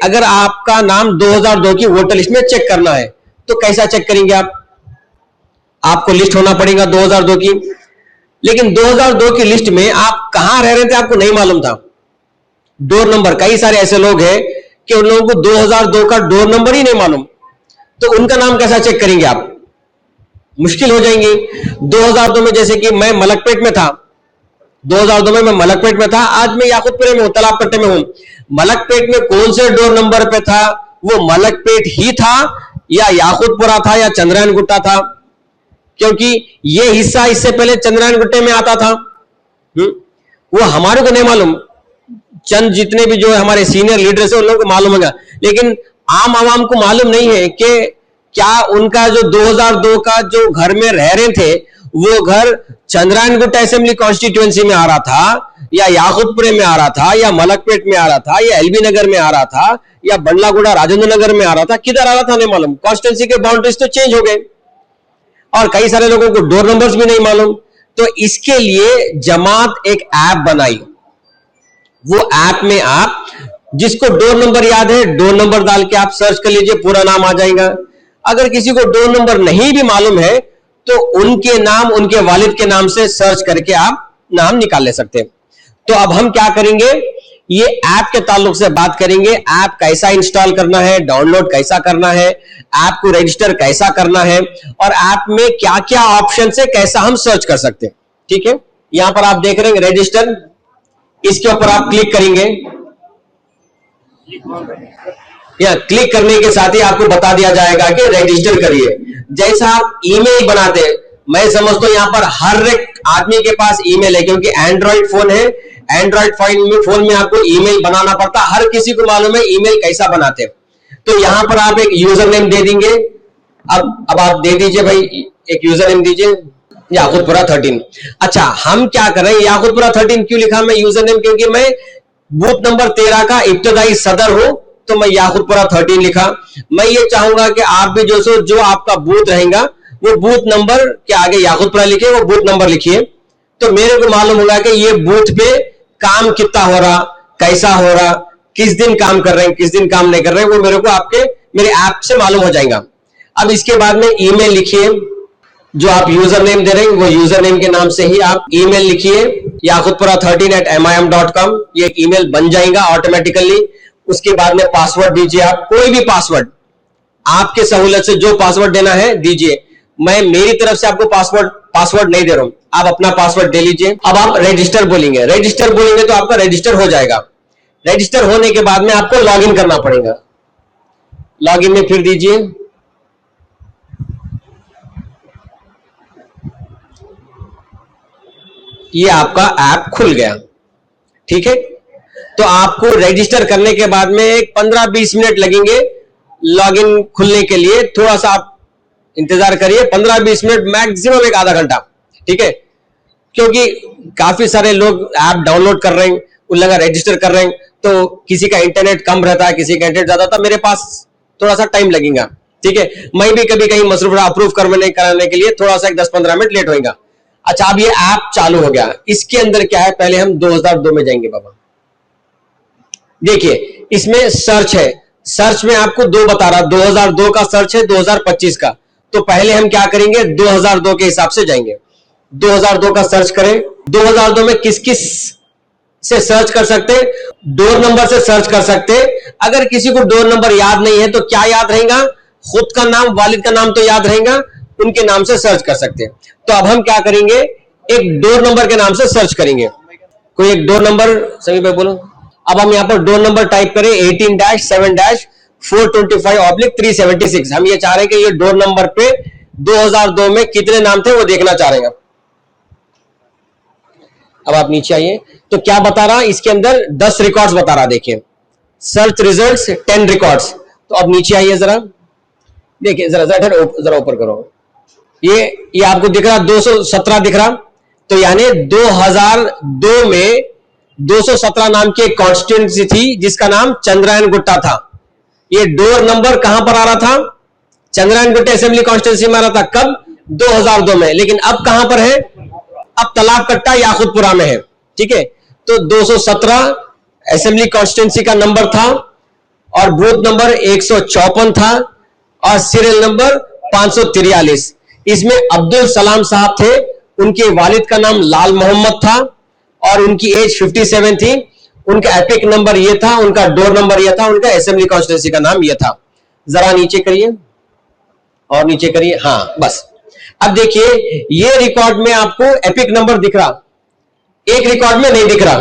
अगर आपका नाम 2002 की वोटर लिस्ट में चेक करना है तो कैसा चेक करेंगे आप? आपको लिस्ट होना पड़ेगा 2002 की, लेकिन 2002 की लिस्ट में आप कहां रह रहे थे आपको नहीं मालूम था। डोर नंबर, कई सारे ऐसे लोग हैं कि उन लोगों को 2002 का डोर नंबर ही नहीं मालूम, तो उनका नाम कैसा चेक करेंगे आप? मुश्किल हो जाएंगी। 2002 में जैसे कि मैं मलकपेट में था, 2002 में मैं मलकपेट में था, आज मैं याकूतपुरे में हूं, तालाबकट्टे में हूं। मलकपेट में कौन से डोर नंबर पे था? वो मलकपेट ही था या याकूतपुरा था या चंद्रायन गुट्टा था? क्योंकि ये हिस्सा इससे पहले चंद्रायन गुट्टे में आता था। वो हमारे को नहीं मालूम, चंद जितने भी जो हमारे सीनियर लीडर्स है उन लोगों को मालूम होगा, लेकिन आम आवाम को मालूम नहीं है कि क्या उनका जो 2002 का जो घर में रह रहे थे वो घर चंद्रायन गुट्टा असेंबली कॉन्स्टिट्यूएंसी में आ रहा था या याकूतपुरे में आ रहा था या मलकपेट में आ रहा था या एलबी नगर में आ रहा था या बंडलागुड़ा राजेंद्र नगर में आ रहा था, किधर आ रहा था नहीं मालूम। कॉन्स्टिट्यूएंसी के बाउंड्रीज तो चेंज हो गए और कई सारे लोगों को डोर नंबर्स भी नहीं मालूम। तो इसके लिए जमात एक ऐप बनाई। वो ऐप में आप जिसको डोर नंबर याद है, डोर नंबर डाल के आप सर्च कर लीजिए, पूरा नाम आ जाएगा। अगर किसी को डोर नंबर नहीं भी मालूम है तो उनके नाम, उनके वालिद के नाम से सर्च करके आप नाम निकाल ले सकते हैं। तो अब हम क्या करेंगे, ये ऐप के ताल्लुक से बात करेंगे। ऐप कैसा इंस्टॉल करना है, डाउनलोड कैसा करना है, ऐप को रजिस्टर कैसा करना है और ऐप में क्या क्या ऑप्शन है, कैसा हम सर्च कर सकते हैं। ठीक है, यहां पर आप देख रहे हैं रजिस्टर, इसके ऊपर आप क्लिक करेंगे। या क्लिक करने के साथ ही आपको बता दिया जाएगा कि रजिस्टर करिए। जैसा आप ईमेल बनाते हैं, मैं समझता हूं यहां पर हर एक आदमी के पास ईमेल है, क्योंकि एंड्रॉइड फोन है। एंड्रॉइड फोन में आपको ईमेल बनाना पड़ता है, हर किसी को मालूम है ईमेल कैसा बनाते हैं। तो यहां पर आप एक यूजर नेम दे देंगे। अब आप दे दीजिए भाई, एक यूजर नेम दीजिए याकूतपुरा 13। अच्छा, हम क्या कर रहे हैं, याकूतपुरा 13 क्यों लिखा मैं यूजर नेम? क्योंकि मैं बूथ नंबर 13 का इब्तदाई सदर हूं, तो मैं याकूतपुरा 13 लिखा। मैं ये चाहूंगा कि आप भी जो आपका बूथ रहेगा वो बूथ नंबर के आगे याकूतपुरा लिखिए, वो बूथ नंबर लिखिए। तो मेरे को मालूम होगा कि ये बूथ पे काम कितना हो रहा, कैसा हो रहा, किस दिन काम कर रहे हैं, किस दिन काम नहीं कर रहे हैं, वो मेरे को मेरे ऐप से मालूम हो जाएगा। अब इसके बाद में ईमेल लिखिए, जो आप यूजर नेम दे रहे हैं वो यूजर नेम के नाम से ही आप ईमेल लिखिए yakutpura13@mim.com। ये एक ईमेल बन जाएगा ऑटोमेटिकली। उसके बाद में पासवर्ड दीजिए, आप कोई भी पासवर्ड, आपके सहूलत से जो पासवर्ड देना है दीजिए। मैं मेरी तरफ से आपको पासवर्ड नहीं दे रहा हूं, आप अपना पासवर्ड दे लीजिए। अब आप रजिस्टर बोलेंगे, रजिस्टर बोलेंगे तो आपका रजिस्टर हो जाएगा। रजिस्टर होने के बाद में आपको लॉगिन करना पड़ेगा। लॉगिन में फिर दीजिए, ये आपका ऐप खुल गया। ठीक है, तो आपको रजिस्टर करने के बाद में एक 15-20 मिनट लगेंगे लॉगिन खुलने के लिए। थोड़ा सा आप इंतजार करिए, 15-20 मिनट, मैक्सिमम एक आधा घंटा। ठीक है, क्योंकि काफी सारे लोग ऐप डाउनलोड कर रहे हैं, उन लोग रजिस्टर कर रहे हैं, तो किसी का इंटरनेट कम रहता है, किसी का इंटरनेट ज्यादा था, मेरे पास थोड़ा सा टाइम लगेगा। ठीक है, मैं भी कभी कहीं मसरूफ रहा अप्रूव कराने के लिए, थोड़ा सा 10-15 मिनट लेट होगा। अच्छा, अब ये ऐप चालू हो गया। इसके अंदर क्या है, पहले हम 2002 में जाएंगे बाबा। देखिए इसमें सर्च है, सर्च में आपको दो बता रहा, 2002 का सर्च है, 2025 का। तो पहले हम क्या करेंगे, 2002 के हिसाब से जाएंगे। 2002 का सर्च करें। 2002 में किस किस से सर्च कर सकते हैं, डोर नंबर से सर्च कर सकते हैं। अगर किसी को डोर नंबर याद नहीं है तो क्या याद रहेगा, खुद का नाम, वालिद का नाम तो याद रहेगा, उनके नाम से सर्च कर सकते हैं। तो अब हम क्या करेंगे, एक डोर नंबर के नाम से सर्च करेंगे। कोई एक डोर नंबर, सभी भाई बोलो। अब हम यहां पर डोर नंबर टाइप करें 18-7-425/376। हम ये चाह रहे हैं कि ये डोर नंबर पे 2002 में कितने नाम थे वो देखना चाह रहे हैं। अब आप नीचे आइए, तो क्या बता रहा, इसके अंदर 10 रिकॉर्ड्स बता रहा। देखिए सर्च रिजल्ट्स 10 रिकॉर्ड्स। तो अब नीचे आइए जरा, देखिए जरा ऊपर करो। ये आपको दिख रहा 217 दिख रहा। तो यानी 2002 में 217 नाम की एक कॉन्स्टिट्यूएंसी थी जिसका नाम चंद्रायन गुट्टा था। ये डोर नंबर कहां पर आ रहा था, चंद्रायन गुट्टा असेंबली कॉन्स्टिट्यूएंसी में आ रहा था। कब, 2002 में। लेकिन अब कहां पर है, अब तालाबकट्टा याकूतपुरा में है। ठीक है, तो 217 असेंबली कॉन्स्टिट्यूएंसी का नंबर था और बूथ नंबर 154 था और सीरियल नंबर 543। इसमें अब्दुल सलाम साहब थे, उनके वालिद का नाम लाल मोहम्मद था और उनकी एज 57 थी। उनका एपिक नंबर ये था, उनका डोर नंबर ये था, उनका असेंबली कॉन्स्टिट्यूंसी का नाम ये था। जरा नीचे करिए और नीचे करिए, हाँ बस। अब देखिए ये रिकॉर्ड में आपको एपिक नंबर दिख रहा, एक रिकॉर्ड में नहीं दिख रहा।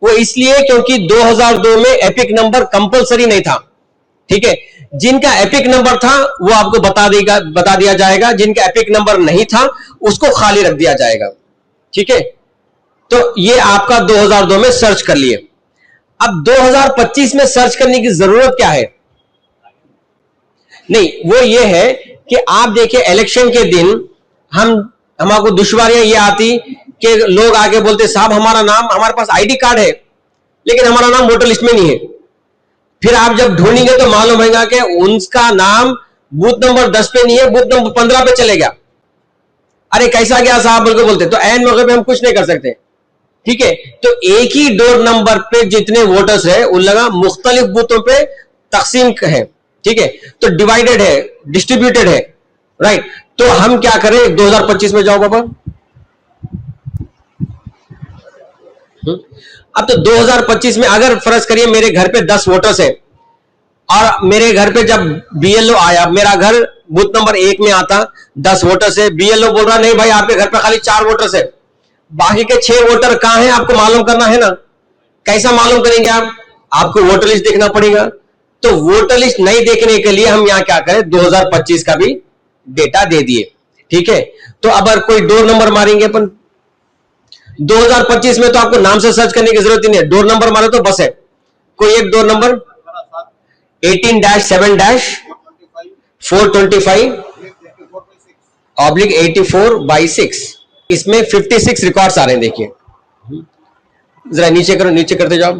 वो इसलिए क्योंकि 2002 में एपिक नंबर कंपलसरी नहीं था। ठीक है, जिनका एपिक नंबर था वो आपको बता दिया जाएगा, जिनका एपिक नंबर नहीं था उसको खाली रख दिया जाएगा। ठीक है, तो ये आपका 2002 में सर्च कर लिए। अब 2025 में सर्च करने की जरूरत क्या है? नहीं, वो ये है कि आप देखिए इलेक्शन के दिन हमको दुश्वारियां ये आती कि लोग आके बोलते साहब हमारा नाम, हमारे पास आईडी कार्ड है लेकिन हमारा नाम वोटर लिस्ट में नहीं है। फिर आप जब ढूंढेंगे तो मालूम होगा कि उनका नाम बूथ नंबर 10 पे नहीं है, बूथ नंबर 15 पे चले गया। अरे कैसा गया साहब बिल्कुल बोलते, तो ऐन मौके पे हम कुछ नहीं कर सकते। ठीक है, तो एक ही डोर नंबर पे जितने वोटर्स है उन लगा मुख्तलिफ बूथों पे तकसीम है। ठीक है, तो डिवाइडेड है, डिस्ट्रीब्यूटेड है, राइट। तो हम क्या करें 2025 में, जाओ बाबा। अब तो 2025 में अगर फर्ज करिए मेरे घर पे 10 वोटर्स है और मेरे घर पे जब बीएलओ आया, मेरा घर बूथ नंबर 1 में आता, 10 वोटर्स है, बीएलओ बोल रहा नहीं भाई आपके घर पे खाली 4 वोटर्स है, बाकी के 6 वोटर कहां हैं आपको मालूम करना है ना। कैसा मालूम करेंगे आप? आपको वोटर लिस्ट देखना पड़ेगा। तो वोटर लिस्ट नहीं देखने के लिए हम यहां क्या करें, 2025 का भी डेटा दे दिए। ठीक है, तो अब अगर कोई डोर नंबर मारेंगे अपन 2025 में तो आपको नाम से सर्च करने की जरूरत ही नहीं है, डोर नंबर मारे तो बस है। कोई एक डोर नंबर 18-7-425/84/6, इसमें 56 रिकॉर्ड्स आ रहे हैं। देखिए जरा नीचे करो, नीचे करते जाओ,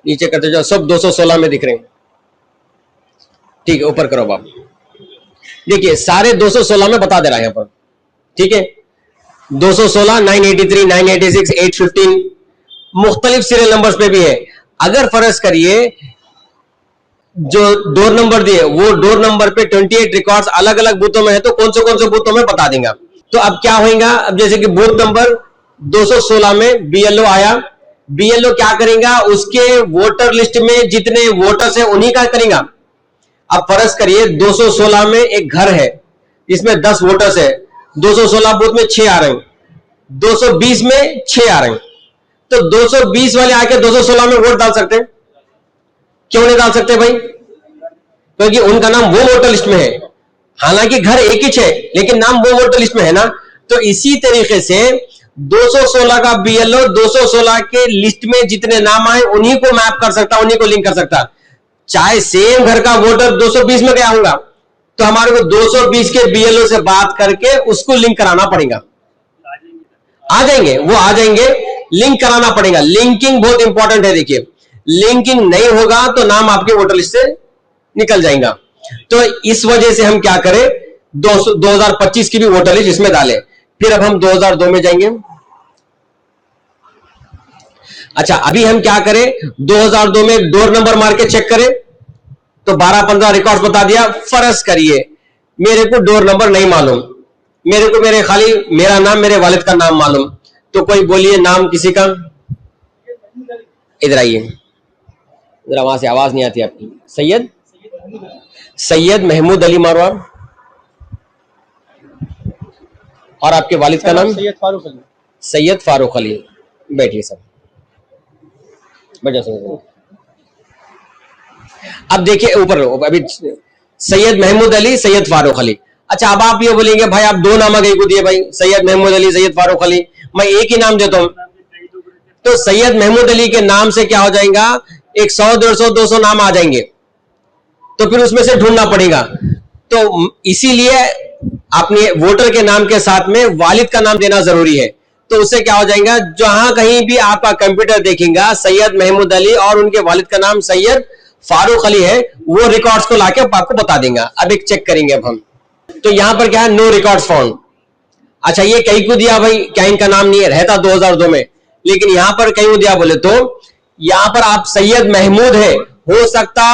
नीचे करते जाओ, सब 216 में दिख रहे हैं। ठीक है, ऊपर करो बाप। देखिए सारे 216 में बता दे रहा है यहां पर। ठीक है, 216, 983, 986, 815 मुख्तलिफ सीरियल नंबर्स पे भी है। अगर फर्ज करिए जो डोर नंबर दिए वो डोर नंबर पे 28 रिकॉर्ड्स अलग अलग बूथों में है, तो कौन से बूथों में बता देंगे। तो अब क्या होगा, अब जैसे कि बूथ नंबर 216 में बीएलओ आया, बीएलओ क्या करेगा, उसके वोटर लिस्ट में जितने वोटर्स है उन्हीं का करेगा। अब फर्ज करिए 216 में एक घर है जिसमें 10 वोटर्स है, 216 बूथ में 6 आ रहे हैं, 220 में 6 आ रहे हैं, तो 220 वाले आके 216 में वोट डाल सकते हैं? क्यों नहीं डाल सकते भाई? क्योंकि उनका नाम वो वोटर लिस्ट में है। हालांकि घर एक ही है लेकिन नाम वो वोटर लिस्ट में है ना। तो इसी तरीके से 216 का बीएलओ 216 के लिस्ट में जितने नाम आए उन्हीं को मैप कर सकता, उन्हीं को लिंक कर सकता। चाहे सेम घर का वोटर 220 में गया होगा तो हमारे को 220 के बीएलओ से बात करके उसको लिंक कराना पड़ेगा। आ जाएंगे, वो आ जाएंगे, लिंक कराना पड़ेगा। लिंकिंग बहुत इंपॉर्टेंट है। देखिए लिंकिंग नहीं होगा तो नाम आपके वोटर लिस्ट से निकल जाएगा। तो इस वजह से हम क्या करें, 2025 की भी वोटर लिस्ट इसमें डालें। फिर अब हम 2002 में जाएंगे। अच्छा अभी हम क्या करें, 2002 में डोर नंबर मार के चेक करें तो 12-15 रिकॉर्ड बता दिया। फर्ज करिए मेरे को डोर नंबर नहीं मालूम, मेरे को खाली मेरा नाम, मेरे वालिद का नाम मालूम। तो कोई बोलिए नाम किसी का, इधर आइए जरा, वहां से आवाज नहीं आती आपकी। सैयद महमूद अली मारो आप, और आपके वालिद का नाम? सैयद फारूक अली। बैठिए सब, बैठो सब। अब देखिए ऊपर अभी सैयद महमूद अली, सैयद फारूक अली। अच्छा अब आप ये बोलेंगे भाई आप 2 नाम आगे को दिए भाई, सैयद महमूद अली, सैयद फारूक अली, मैं एक ही नाम देता हूं। तो सैयद महमूद अली के नाम से क्या हो जाएगा, 100, 150, 200 नाम आ जाएंगे। तो फिर उसमें से ढूंढना पड़ेगा। तो इसीलिए अपने वोटर के नाम के साथ में वालिद का नाम देना जरूरी है। तो उससे क्या हो जाएगा, जहां कहीं भी आपका कंप्यूटर देखेगा सैयद महमूद अली और उनके वालिद का नाम सैयद फारूक अली है, वो रिकॉर्ड्स को लाके आपको बता देंगे। अब एक चेक करेंगे अब हम। तो यहां पर क्या है, नो रिकॉर्ड्स फाउंड। अच्छा ये कहीं को दिया भाई, क्या इनका नाम नहीं है, रहता 2002 में, लेकिन यहां पर कहीं को दिया बोले तो यहां पर आप सैयद महमूद है, हो सकता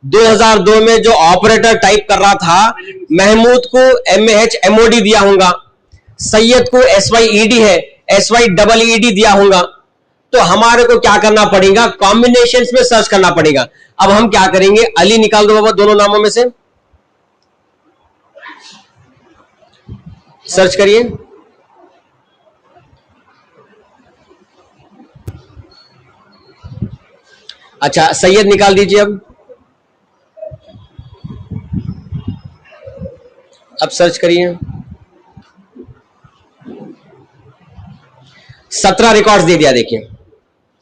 2002 में जो ऑपरेटर टाइप कर रहा था, महमूद को MAH-MOD दिया होगा, सैयद को SYED है, SYEED दिया होगा। तो हमारे को क्या करना पड़ेगा, कॉम्बिनेशंस में सर्च करना पड़ेगा। अब हम क्या करेंगे, अली निकाल दो बाबा दोनों नामों में से, सर्च करिए। अच्छा, सैयद निकाल दीजिए। अब सर्च करिए। 17 रिकॉर्ड्स दे दिया, देखिए,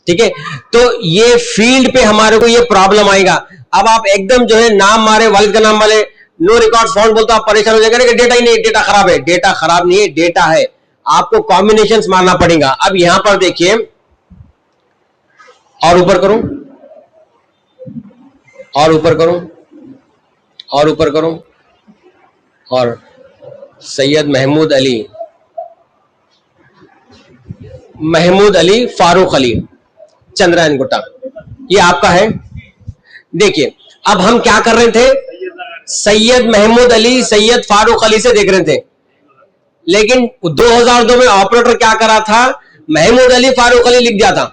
ठीक है। तो ये फील्ड पे हमारे को ये प्रॉब्लम आएगा। अब आप एकदम जो है नाम मारे, वालिद का नाम वाले, नो रिकॉर्ड फाउंड बोलते आप परेशान हो जाएगा कि डेटा ही नहीं, डेटा खराब है। डेटा खराब नहीं है, डेटा है, आपको कॉम्बिनेशंस मारना पड़ेगा। अब यहां पर देखिए, और ऊपर करो, और ऊपर करो, और ऊपर करो, और सैयद महमूद अली फारूक अली चंद्रायन गुट्टा, ये आपका है। देखिए, अब हम क्या कर रहे थे, सैयद महमूद अली, सैयद फारूक अली से देख रहे थे, लेकिन 2002 में ऑपरेटर क्या करा था, महमूद अली फारूक अली लिख दिया था।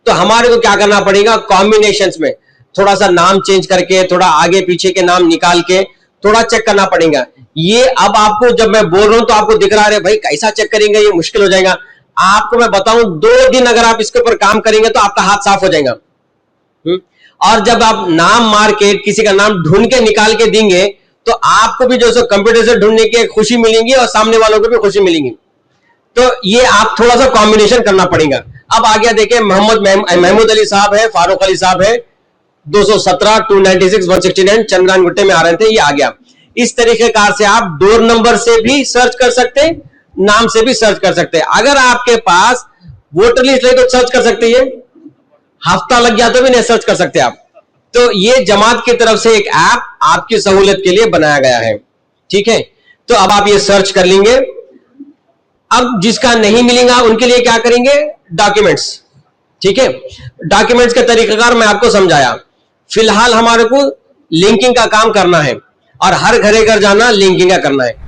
तो हमारे को क्या करना पड़ेगा, कॉम्बिनेशंस में थोड़ा सा नाम चेंज करके, थोड़ा आगे पीछे के नाम निकाल के थोड़ा चेक करना पड़ेगा। ये अब आपको जब मैं बोल रहा हूं तो आपको दिख रहा है, भाई कैसा चेक करेंगे, ये मुश्किल हो जाएगा। आपको मैं बताऊं, 2 दिन अगर आप इसके ऊपर काम करेंगे तो आपका हाथ साफ हो जाएगा। और जब आप नाम मार के किसी का नाम ढूंढ के निकाल के देंगे तो आपको भी जो कंप्यूटर से ढूंढने की खुशी मिलेगी और सामने वालों को भी खुशी मिलेगी। तो ये आप थोड़ा सा कॉम्बिनेशन करना पड़ेगा। अब आ गया, देखिए, महमूद अली साहब है, फारूक अली साहब है, 217, 296, 169 चंद्रायन गुट्टे में आ रहे थे, ये आ गया। इस तरीके कार से आप डोर नंबर से भी सर्च कर सकते हैं, नाम से भी सर्च कर सकते हैं। अगर आपके पास वोटर लिस्ट है तो सर्च कर सकते हैं, हफ्ता लग गया तो भी नहीं सर्च कर सकते आप। तो ये जमात की तरफ से एक ऐप आपकी सहूलियत के लिए बनाया गया है, ठीक है। तो अब आप ये सर्च कर लेंगे। अब जिसका नहीं मिलेगा उनके लिए क्या करेंगे, डॉक्यूमेंट्स, ठीक है। डॉक्यूमेंट्स का तरीकाकार मैं आपको समझाया। फिलहाल हमारे को लिंकिंग का काम करना है और हर घर घर जाना लिंकिंग का करना है।